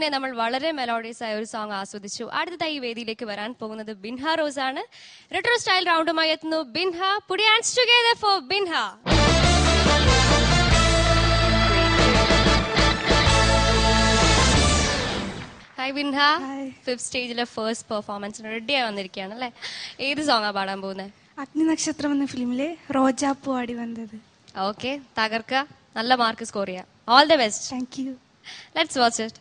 തന്നെ നമ്മൾ വളരെ മെലോഡിയസ് ആയ ഒരു സോങ് ആസ്വദിച്ചു. അടുത്തതായി ഈ വേദിയിലേക്ക് വരാൻ പോകുന്നത് ബിൻഹ റോസ് ആണ്. റെട്രോ സ്റ്റൈൽ റൗണ്ടുമായി എത്തുന്നു Binha. Put your hands together for Binha. Hi Binha. Fifth സ്റ്റേജിലെ ഫസ്റ്റ് പെർഫോമൻസിന് റെഡിയായി വന്നിരിക്കുകയാണ് അല്ലേ? ഏത് സോങ്ങാ പാടാൻ പോകുന്നത്? അഗ്നി നക്ഷത്രം എന്ന ഫിലിമിലെ റോജാപ്പൂ ആടി വന്നത്. ഓക്കെ, തകർക്കുക, നല്ല മാർക്ക് സ്കോർ ചെയ്യാം. All the best. Thank you. Let's watch it.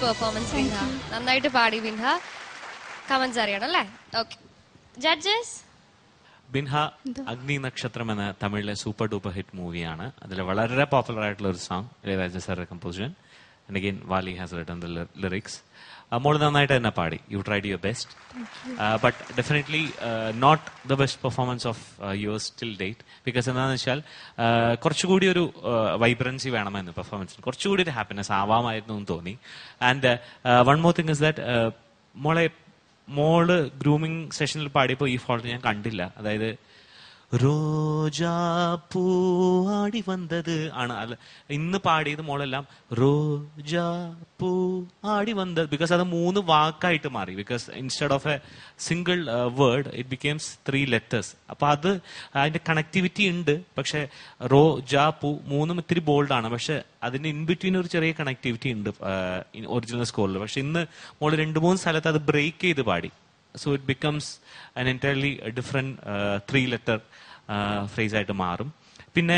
Performance Binha. നന്നായിട്ട് പാടി ബിൻഹ. കമന്റ്സ് അറിയണം അല്ലേ? Okay, judges. ബിൻഹ അഗ്നി നക്ഷത്രം എന്ന തമിഴിലെ സൂപ്പർ ഡൂപ്പർ ഹിറ്റ് മൂവിയാണ്. അതിൽ വളരെ പോപ്പുലർ ആയിട്ടുള്ള ഒരു സോങ് ഇളയരാജ സാറുടെ composition. And again Vaali has written the lyrics. മോള് നന്നായിട്ട് തന്നെ പാടി. You tried your best, but definitely not the best performance of yours till date. Because എന്താണെന്ന് വെച്ചാൽ കുറച്ചുകൂടി ഒരു വൈബ്രൻസി വേണമെന്ന് പെർഫോമൻസിന്, കുറച്ചുകൂടി ഒരു ഹാപ്പിനെസ് ആവാമായിരുന്നു എന്ന് തോന്നി. And one more thing is that മോള് ഗ്രൂമിംഗ് സെഷനിൽ പാടിയപ്പോൾ ഈ ഫോൾട്ട് ഞാൻ കണ്ടില്ല. അതായത് റോജാ പൂ ആടി വന്നത് ആണ്. അല്ല, ഇന്ന് പാടിയത് മോളെല്ലാം റോജാ പൂ ആടി വന്നത്. ബിക്കോസ് അത് 3 വാക്കായിട്ട് മാറി. Because instead of a single word it becomes 3 letters. അപ്പൊ അത് അതിന്റെ കണക്ടിവിറ്റി ഉണ്ട്. പക്ഷെ റോജാ പൂ 3 ഇത്തിരി ബോൾഡാണ്. പക്ഷെ അതിന്റെ ഇൻ ബിറ്റ്വീൻ ഒരു ചെറിയ കണക്ടിവിറ്റി ഉണ്ട് ഒറിജിനൽ സ്കോറിൽ. പക്ഷെ ഇന്ന് മോള് 2-3 സ്ഥലത്ത് അത് ബ്രേക്ക് ചെയ്ത് പാടി. So it becomes an entirely different 3-letter phrase ആയിട്ട് മാറും. പിന്നെ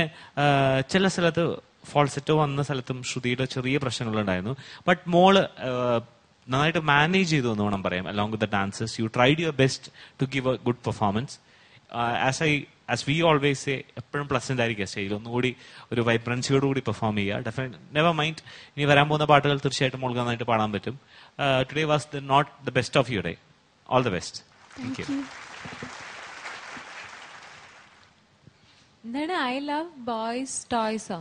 ചില സ്ഥലത്ത് ഫോൾസെറ്റോ വന്ന സ്ഥലത്തും ശ്രുതിയുടെ ചെറിയ പ്രശ്നങ്ങളുണ്ടായിരുന്നു. ബട്ട് മോള് നന്നായിട്ട് മാനേജ് ചെയ്തു എന്ന് വേണം പറയാം. Along with the dancers you tried your best to give a good performance. As we always say, എപ്പോഴും പ്ലസന്റ് ആയിരിക്കും സ്റ്റേജിൽ. ഒന്നുകൂടി ഒരു വൈബ്രൻസിയോടുകൂടി പെർഫോം ചെയ്യുക. ഡെഫിനറ്റ് നെവർ മൈൻഡ്, ഇനി വരാൻ പോകുന്ന പാട്ടുകൾ തീർച്ചയായിട്ടും മോൾക്ക് നന്നായിട്ട് പാടാൻ പറ്റും. Today was not the best of your day. All the best. Thank you. എന്താണ് ഐ ലവ് ബോയ്സ് ടോയ്സോ?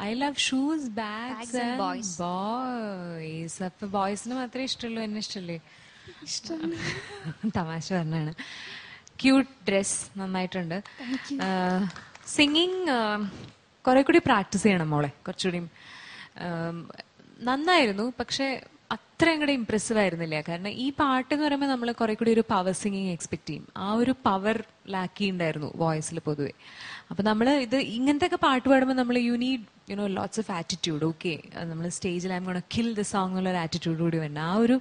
I love shoes, bags and boys. അപ്പൊ ബോയ്സിന് മാത്രമേ ഇഷ്ടമുള്ളൂ, എന്നെ ഇഷ്ടമല്ലേ? തമാശ പറഞ്ഞാണ്. ക്യൂട്ട് ഡ്രസ്, നന്നായിട്ടുണ്ട്. സിംഗിങ് കുറെ കൂടി പ്രാക്ടീസ് ചെയ്യണം മോളെ, കുറച്ചുകൂടി. നന്നായിരുന്നു, പക്ഷെ അത്ര അങ്ങോട്ട് ഇംപ്രസീവ് ആയിരുന്നില്ല. കാരണം ഈ പാട്ട് എന്ന് പറയുമ്പോൾ നമ്മൾ കുറെ കൂടി ഒരു പവർ സിംഗിങ് എക്സ്പെക്ട് ചെയ്യും. ആ ഒരു പവർ ലാക്കി ഉണ്ടായിരുന്നു വോയിസിൽ പൊതുവെ. അപ്പൊ നമ്മൾ ഇത് ഇങ്ങനത്തെ ഒക്കെ പാട്ട് പാടുമ്പോൾ നമ്മൾ you need lots of attitude. Okay, നമ്മൾ സ്റ്റേജിൽ I M gonna kill the song എന്നുള്ള ഒരു ആറ്റിറ്റ്യൂഡ് കൂടി വരണം. ആ ഒരു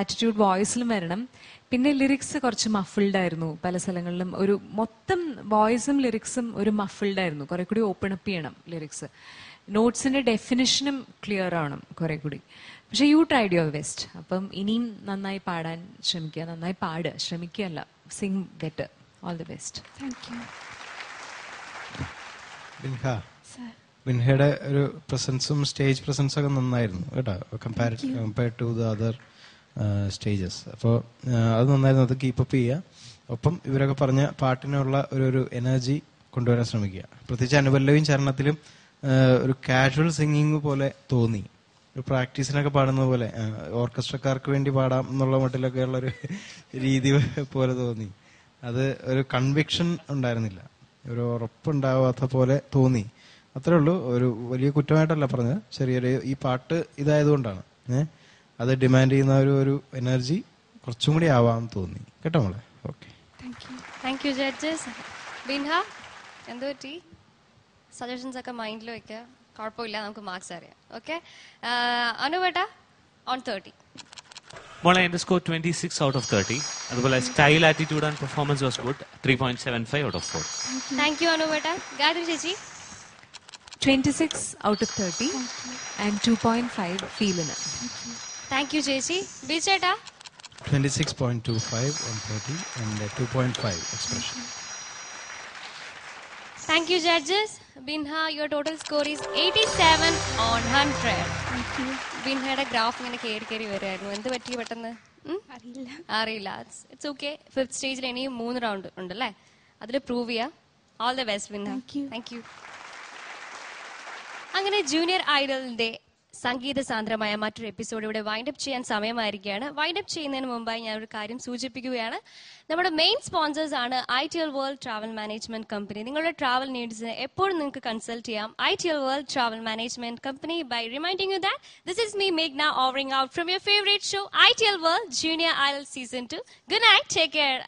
ആറ്റിറ്റ്യൂഡ് വോയിസിലും വരണം. പിന്നെ ലിറിക്സ് കുറച്ച് മഫിൾഡ് ആയിരുന്നു പല സ്ഥലങ്ങളിലും. ഒരു മൊത്തം വോയിസും ലിറിക്സും ഒരു മഫിൾഡ് ആയിരുന്നു. കുറെ കൂടി ഓപ്പൺ അപ്പ് ചെയ്യണം ലിറിക്സ്. നോട്ട്സിന്റെ ഡെഫിനിഷനും ക്ലിയർ ആവണം കുറെ കൂടി. പക്ഷെ യു ട്രൈഡ് യുവർ ബെസ്റ്റ്. അപ്പം ഇനിയും നന്നായി പാടാൻ ശ്രമിക്കുക. നന്നായി പാടുക, ശ്രമിക്കുകയല്ല, sing better. All the best. ബിൻഹയുടെ ഒരു പ്രസൻസും സ്റ്റേജ് പ്രസൻസും ഒക്കെ നന്നായിരുന്നു കേട്ടോ, compared to the other stages. അപ്പോൾ അത് നന്നായിരുന്നു. അത് കീപ്പപ്പ് ചെയ്യുക. ഒപ്പം ഇവരൊക്കെ പറഞ്ഞ പാട്ടിനുള്ള ഒരു എനർജി കൊണ്ടുവരാൻ ശ്രമിക്കുക. പ്രത്യേകിച്ച് അനുപല്ലവിയും ചരണത്തിലും ഒരു കാഷ്വൽ സിംഗിങ് പോലെ തോന്നി. ഒരു പ്രാക്ടീസിനൊക്കെ പാടുന്നത് പോലെ, ഓർക്കസ്ട്രക്കാർക്ക് വേണ്ടി പാടാം എന്നുള്ള മട്ടിലൊക്കെ ഉള്ള ഒരു രീതി പോലെ തോന്നി. അത് ഒരു കൺവിക്ഷൻ ഉണ്ടായിരുന്നില്ല, ഒരു ഉറപ്പുണ്ടാവാത്ത പോലെ തോന്നി. അത്രേ ഉള്ളൂ. ഒരു വലിയ കുറ്റമായിട്ടല്ല പറഞ്ഞത്, ചെറിയൊരു ഈ പാട്ട് ഇതായതുകൊണ്ടാണ് അത് ഡിമാൻഡ് ചെയ്യുന്ന ഒരു എനർജി കുറച്ചും കൂടി ആവാമെന്ന് തോന്നി കേട്ടോ മോളെ. Okay, thank you judges. Binha, എന്ത് പറ്റി? സജഷൻസ് ഒക്കെ മൈൻഡിൽ വെക്കുക, കുഴപ്പമില്ല, നമുക്ക് മാർക്സ് അറിയാം. ഓക്കെ, അനുവേട്ട ഓൺ 30. മോളെ എന്റെ സ്കോർ 26 out of 30. അതുപോലെ style, attitude and performance was good. 3.75 out of 4. Thank you അനുവേട്ട. ഗായത്രി ചേച്ചി? 26 out of 30 and 2.5 ഫീലിന്. താങ്ക് യു ചേച്ചി. ബിചേട്ടാ? 26.25 on 30 and 2.5 expression. Thank you, judges. Binha, your total score is 87 on 100. ബിൻഹയുടെ graph ഇങ്ങനെ കയറി വരായിരുന്നു. എന്ത് പറ്റി പെട്ടെന്ന്? അറിയില്ല. It's okay. 5th സ്റ്റേജിൽ ഇനിയും 3 റൗണ്ട് ഉണ്ടല്ലേ, അതിൽ പ്രൂവ് ചെയ്യാം. All the best Binha. Thank you. അങ്ങനെ ജൂനിയർ ഐഡലിന്റെ സംഗീത സാന്ദ്രമായ മറ്റൊരു എപ്പിസോഡ് ഇവിടെ വൈൻഡപ്പ് ചെയ്യാൻ സമയമായിരിക്കുകയാണ്. വൈൻഡപ്പ് ചെയ്യുന്നതിന് മുമ്പായി ഞാൻ ഒരു കാര്യം സൂചിപ്പിക്കുകയാണ്. നമ്മുടെ മെയിൻ സ്പോൺസേഴ്സ് ആണ് ITL world travel management company. നിങ്ങളുടെ ട്രാവൽ നീഡ്സിന് എപ്പോഴും നിങ്ങൾക്ക് കൺസൾട്ട് ചെയ്യാം ITL world travel management company by reminding you that this is me Meghna offering out from your favorite show ITL World Junior Idol Season 2. Good night, take care.